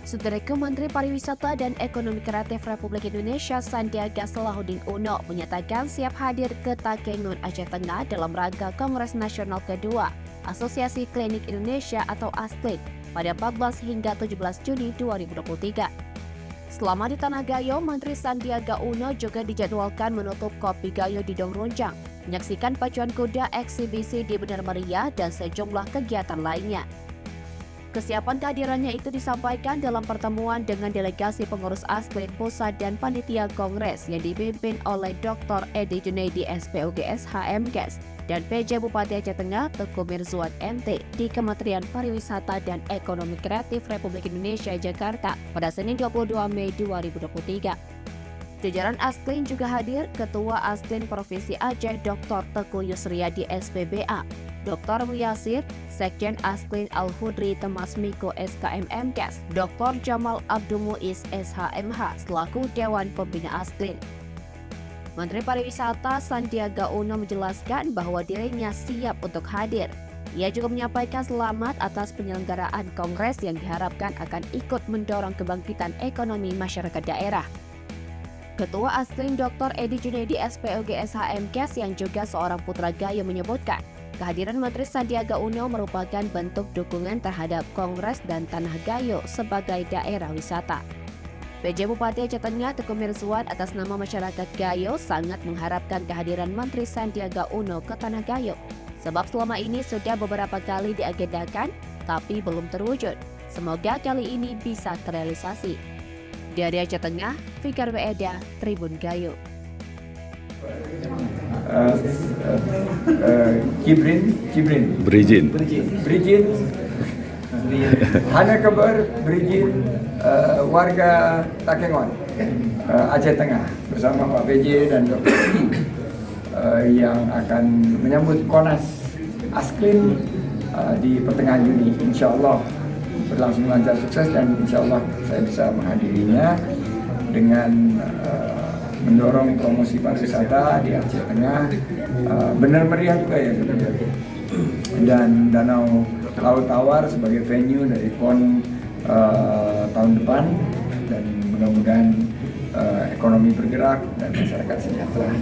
Saudara Menteri Pariwisata dan Ekonomi Kreatif Republik Indonesia Sandiaga Salahuddin Uno menyatakan siap hadir ke Takengon, Aceh Tengah dalam rangka Kongres Nasional Kedua Asosiasi Klinik Indonesia atau ASKLIN pada 14 hingga 17 Juni 2023. Selama di Tanah Gayo, Menteri Sandiaga Uno juga dijadwalkan menutup Kopi Gayo di Dongronjang, menyaksikan pacuan kuda, eksibisi di Benar Meriah, dan sejumlah kegiatan lainnya. Kesiapan kehadirannya itu disampaikan dalam pertemuan dengan delegasi pengurus ASKLIN Pusat dan Panitia Kongres yang dipimpin oleh Dr. Edi Junaidi SPOGS HMKes dan PJ Bupati Aceh Tengah Teuku Mirzuan MT di Kementerian Pariwisata dan Ekonomi Kreatif Republik Indonesia Jakarta pada Senin 22 Mei 2023. Jajaran ASKLIN juga hadir Ketua ASKLIN Provinsi Aceh Dr. Teguh Yusriyadi SPBA, Dr. Muyasir, Sekjen ASKLIN Al-Hudri Temas Miko SKMMKes, Dr. Jamal Abdul Muiz SHMH selaku Dewan Pembina ASKLIN. Menteri Pariwisata Sandiaga Uno menjelaskan bahwa dirinya siap untuk hadir. Ia juga menyampaikan selamat atas penyelenggaraan kongres yang diharapkan akan ikut mendorong kebangkitan ekonomi masyarakat daerah. Ketua ASKLIN Dr. Edi Junaidi SPOGS HMKes yang juga seorang putra Gayo menyebutkan, kehadiran Menteri Sandiaga Uno merupakan bentuk dukungan terhadap Kongres dan Tanah Gayo sebagai daerah wisata. PJ Bupati Aceh Tengah Teuku Mirzuan atas nama masyarakat Gayo sangat mengharapkan kehadiran Menteri Sandiaga Uno ke Tanah Gayo, sebab selama ini sudah beberapa kali diagendakan, tapi belum terwujud. Semoga kali ini bisa terrealisasi. Dari Aceh Tengah, Fikar Weeda, Tribun Gayo. Berizin. Hanya kabar berizin warga Takengon, Aceh Tengah bersama Pak PJ dan Dr. yang akan menyambut Konas ASKLIN di pertengahan Juni. Insya Allah berlangsung lancar, sukses, dan insya Allah saya bisa menghadirinya dengan mendorong promosi pariwisata di Aceh Tengah, Benar Meriah juga ya, dan Danau Laut Tawar sebagai venue dari PON tahun depan, dan mudah-mudahan ekonomi bergerak dan masyarakat sejahtera.